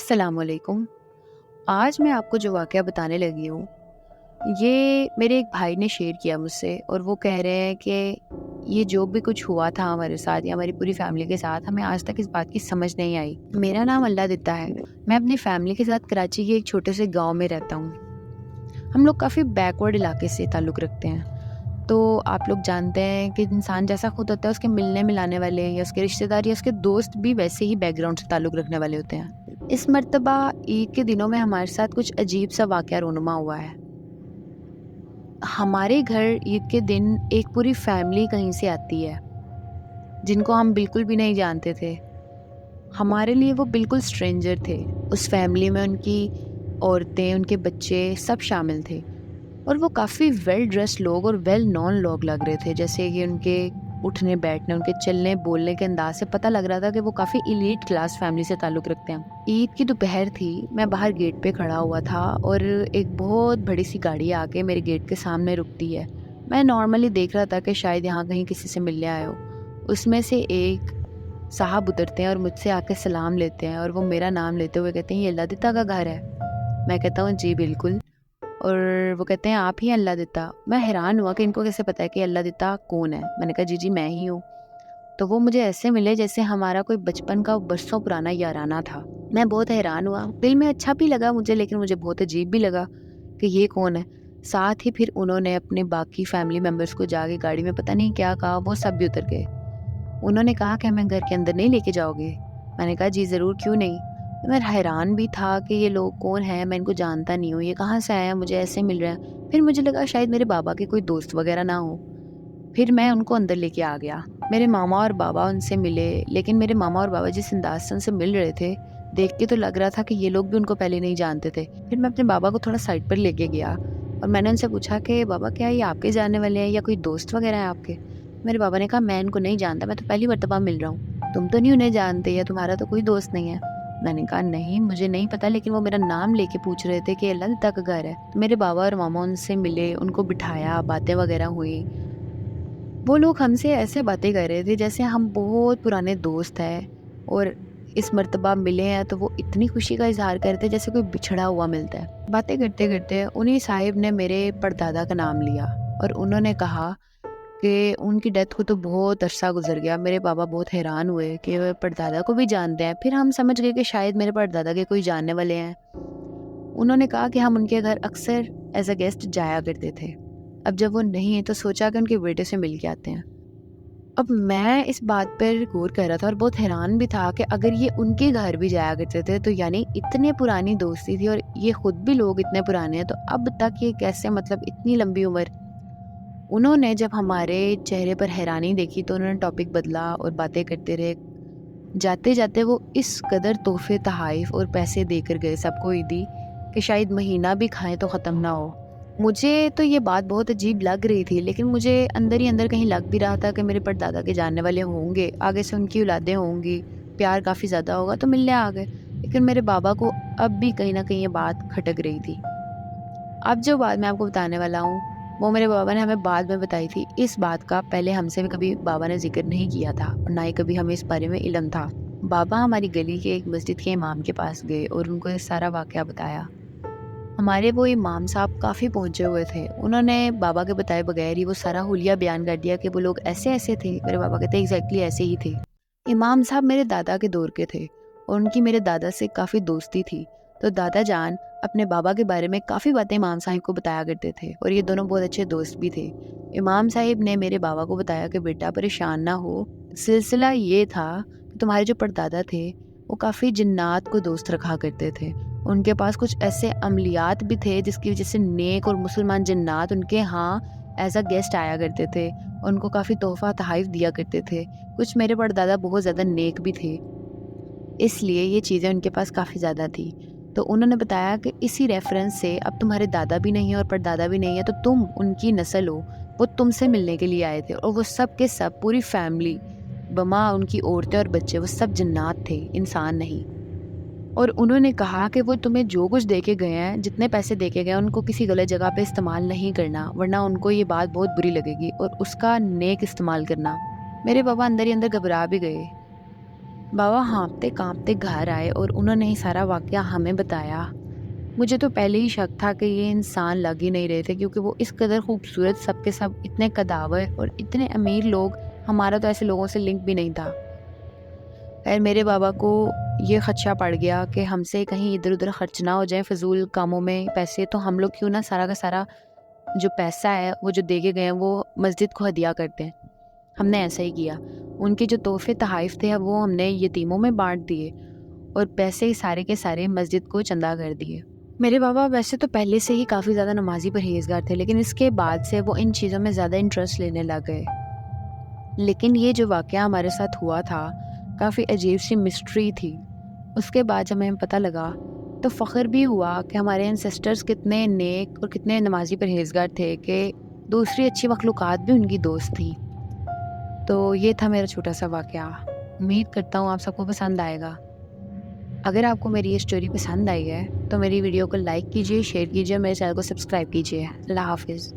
السلام علیکم۔ آج میں آپ کو جو واقعہ بتانے لگی ہوں، یہ میرے ایک بھائی نے شیئر کیا مجھ سے، اور وہ کہہ رہے ہیں کہ یہ جو بھی کچھ ہوا تھا ہمارے ساتھ یا ہماری پوری فیملی کے ساتھ، ہمیں آج تک اس بات کی سمجھ نہیں آئی۔ میرا نام اللہ دتا ہے، میں اپنی فیملی کے ساتھ کراچی کے ایک چھوٹے سے گاؤں میں رہتا ہوں۔ ہم لوگ کافی بیکورڈ علاقے سے تعلق رکھتے ہیں، تو آپ لوگ جانتے ہیں کہ انسان جیسا خود ہوتا ہے، اس کے ملنے ملانے والے یا اس کے رشتہ دار یا اس کے دوست بھی ویسے ہی بیک گراؤنڈ سے تعلق رکھنے والے ہوتے ہیں۔ اس مرتبہ عید کے دنوں میں ہمارے ساتھ کچھ عجیب سا واقعہ رونما ہوا ہے۔ ہمارے گھر عید کے دن ایک پوری فیملی کہیں سے آتی ہے، جن کو ہم بالکل بھی نہیں جانتے تھے۔ ہمارے لیے وہ بالکل اسٹرینجر تھے۔ اس فیملی میں ان کی عورتیں، ان کے بچے سب شامل تھے، اور وہ کافی ویل ڈریس لوگ اور ویل نون لوگ لگ رہے تھے، جیسے کہ ان کے اٹھنے بیٹھنے، ان کے چلنے بولنے کے انداز سے پتہ لگ رہا تھا کہ وہ کافی ایلیٹ کلاس فیملی سے تعلق رکھتے ہیں۔ عید کی دوپہر تھی، میں باہر گیٹ پہ کھڑا ہوا تھا، اور ایک بہت بڑی سی گاڑی آ کے میرے گیٹ کے سامنے رکتی ہے۔ میں نارملی دیکھ رہا تھا کہ شاید یہاں کہیں کسی سے ملنے آئے ہو۔ اس میں سے ایک صاحب اترتے ہیں اور مجھ سے آ کے سلام لیتے ہیں، اور وہ میرا نام لیتے ہوئے کہتے ہیں، یہ اللہ دتا کا گھر ہے؟ میں کہتا ہوں جی بالکل۔ اور وہ کہتے ہیں آپ ہی اللہ دتا؟ میں حیران ہوا کہ ان کو کیسے پتا ہے کہ اللہ دتا کون ہے۔ میں نے کہا جی میں ہی ہوں۔ تو وہ مجھے ایسے ملے جیسے ہمارا کوئی بچپن کا برسوں پرانا یارانہ تھا۔ میں بہت حیران ہوا، دل میں اچھا بھی لگا مجھے، لیکن مجھے بہت عجیب بھی لگا کہ یہ کون ہے۔ ساتھ ہی پھر انہوں نے اپنے باقی فیملی ممبرس کو جا کے گاڑی میں پتہ نہیں کیا کہا، وہ سب بھی اتر گئے۔ انہوں نے کہا کہ ہمیں گھر کے اندر نہیں لے کے جاؤ گے؟ میں نے کہا جی ضرور، کیوں نہیں۔ میں حیران بھی تھا کہ یہ لوگ کون ہیں، میں ان کو جانتا نہیں ہوں، یہ کہاں سے آئے ہیں، مجھے ایسے مل رہے ہیں۔ پھر مجھے لگا شاید میرے بابا کے کوئی دوست وغیرہ نہ ہو۔ پھر میں ان کو اندر لے کے آ گیا۔ میرے ماما اور بابا ان سے ملے، لیکن میرے ماما اور بابا جس انداز سے ان سے مل رہے تھے، دیکھ کے تو لگ رہا تھا کہ یہ لوگ بھی ان کو پہلے نہیں جانتے تھے۔ پھر میں اپنے بابا کو تھوڑا سائڈ پر لے کے گیا، اور میں نے ان سے پوچھا کہ بابا کیا یہ آپ کے جاننے والے ہیں یا کوئی دوست وغیرہ ہیں آپ کے؟ میرے بابا نے کہا میں ان کو نہیں جانتا، میں تو پہلی مرتبہ مل رہا ہوں۔ تم تو نہیں انہیں جانتے یا تمہارا تو کوئی دوست نہیں ہے؟ میں نے کہا نہیں مجھے نہیں پتا، لیکن وہ میرا نام لے کے پوچھ رہے تھے کہ اللہ دتا کا گھر ہے۔ تو میرے بابا اور ماما ان سے ملے، ان کو بٹھایا، باتیں وغیرہ ہوئی۔ وہ لوگ ہم سے ایسے باتیں کر رہے تھے جیسے ہم بہت پرانے دوست ہیں، اور اس مرتبہ ملے ہیں تو وہ اتنی خوشی کا اظہار کرتے جیسے کوئی بچھڑا ہوا ملتا ہے۔ باتیں کرتے کرتے انہی صاحب نے میرے پردادا کا نام لیا، اور انہوں نے کہا کہ ان کی ڈیتھ کو تو بہت عرصہ گزر گیا۔ میرے بابا بہت حیران ہوئے کہ وہ پردادا کو بھی جانتے ہیں۔ پھر ہم سمجھ گئے کہ شاید میرے پردادا کے کوئی جاننے والے ہیں۔ انہوں نے کہا کہ ہم ان کے گھر اکثر ایز اے گیسٹ جایا کرتے تھے، اب جب وہ نہیں ہیں تو سوچا کہ ان کے بیٹے سے مل کے آتے ہیں۔ اب میں اس بات پر غور کر رہا تھا اور بہت حیران بھی تھا کہ اگر یہ ان کے گھر بھی جایا کرتے تھے تو یعنی اتنے پرانی دوستی تھی، اور یہ خود بھی لوگ اتنے پرانے ہیں، تو اب تک یہ کیسے، مطلب اتنی لمبی عمر۔ انہوں نے جب ہمارے چہرے پر حیرانی دیکھی تو انہوں نے ٹاپک بدلا اور باتیں کرتے رہے۔ جاتے جاتے وہ اس قدر تحفے، تحائف اور پیسے دے کر گئے سب کو عیدی کہ شاید مہینہ بھی کھائیں تو ختم نہ ہو۔ مجھے تو یہ بات بہت عجیب لگ رہی تھی، لیکن مجھے اندر ہی اندر کہیں لگ بھی رہا تھا کہ میرے پردادا کے جاننے والے ہوں گے، آگے سے ان کی اولادیں ہوں گی، پیار کافی زیادہ ہوگا تو ملنے آ گئے۔ لیکن میرے بابا کو اب بھی کہیں نہ کہیں یہ بات کھٹک رہی تھی۔ اب جو بات میں آپ کو بتانے والا ہوں وہ میرے بابا نے ہمیں بعد میں بتائی تھی۔ اس بات کا پہلے ہم سے بھی کبھی بابا نے ذکر نہیں کیا تھا، اور نہ ہی کبھی ہمیں اس بارے میں علم تھا۔ بابا ہماری گلی کے ایک مسجد کے امام کے پاس گئے اور ان کو یہ سارا واقعہ بتایا۔ ہمارے وہ امام صاحب کافی پہنچے ہوئے تھے، انہوں نے بابا کے بتائے بغیر ہی وہ سارا حلیہ بیان کر دیا کہ وہ لوگ ایسے ایسے تھے۔ میرے بابا کہتے ہیں ایگزیکٹلی ایسے ہی تھے۔ امام صاحب میرے دادا کے دور کے تھے، اور ان کی میرے دادا سے کافی دوستی تھی، تو دادا جان اپنے بابا کے بارے میں کافی باتیں امام صاحب کو بتایا کرتے تھے، اور یہ دونوں بہت اچھے دوست بھی تھے۔ امام صاحب نے میرے بابا کو بتایا کہ بیٹا پریشان نہ ہو، سلسلہ یہ تھا کہ تمہارے جو پردادا تھے وہ کافی جنات کو دوست رکھا کرتے تھے، ان کے پاس کچھ ایسے عملیات بھی تھے جس کی وجہ سے نیک اور مسلمان جنات ان کے ہاں ایز اے گیسٹ آیا کرتے تھے، ان کو کافی تحفہ تحائف دیا کرتے تھے۔ کچھ میرے پردادا بہت زیادہ نیک بھی تھے، اس لیے یہ چیزیں ان کے پاس کافی زیادہ تھی۔ تو انہوں نے بتایا کہ اسی ریفرنس سے اب تمہارے دادا بھی نہیں ہیں اور پردادا بھی نہیں ہے، تو تم ان کی نسل ہو، وہ تم سے ملنے کے لیے آئے تھے، اور وہ سب کے سب پوری فیملی بما ان کی عورتیں اور بچے وہ سب جنات تھے، انسان نہیں۔ اور انہوں نے کہا کہ وہ تمہیں جو کچھ دے کے گئے ہیں، جتنے پیسے دے کے گئے ہیں، ان کو کسی غلط جگہ پہ استعمال نہیں کرنا، ورنہ ان کو یہ بات بہت بری لگے گی، اور اس کا نیک استعمال کرنا۔ میرے بابا اندر ہی اندر گھبرا بھی گئے۔ بابا ہانپتے کانپتے گھر آئے اور انہوں نے ہی سارا واقعہ ہمیں بتایا۔ مجھے تو پہلے ہی شک تھا کہ یہ انسان لگ ہی نہیں رہے تھے، کیونکہ وہ اس قدر خوبصورت، سب کے سب اتنے قداور اور اتنے امیر لوگ، ہمارا تو ایسے لوگوں سے لنک بھی نہیں تھا۔ خیر میرے بابا کو یہ خدشہ پڑ گیا کہ ہم سے کہیں ادھر ادھر خرچ نہ ہو جائیں فضول کاموں میں پیسے، تو ہم لوگ کیوں نہ سارا کا سارا جو پیسہ ہے وہ جو دے کے گئے ہیں وہ مسجد کو ہدیہ کرتے ہیں۔ ہم نے ایسا ہی کیا، ان کے جو تحفے تحائف تھے وہ ہم نے یتیموں میں بانٹ دیے اور پیسے سارے کے سارے مسجد کو چندہ کر دیے۔ میرے بابا ویسے تو پہلے سے ہی کافی زیادہ نمازی پرہیزگار تھے، لیکن اس کے بعد سے وہ ان چیزوں میں زیادہ انٹرسٹ لینے لگ گئے۔ لیکن یہ جو واقعہ ہمارے ساتھ ہوا تھا کافی عجیب سی مسٹری تھی۔ اس کے بعد جب ہمیں پتہ لگا تو فخر بھی ہوا کہ ہمارے انسسٹرز کتنے نیک اور کتنے نمازی پرہیزگار تھے کہ دوسری اچھی مخلوقات بھی ان کی دوست تھیں۔ تو یہ تھا میرا چھوٹا سا واقعہ۔ امید کرتا ہوں آپ سب کو پسند آئے گا۔ اگر آپ کو میری یہ اسٹوری پسند آئی ہے تو میری ویڈیو کو لائک کیجیے، شیئر کیجیے، میرے چینل کو سبسکرائب کیجیے۔ اللہ حافظ۔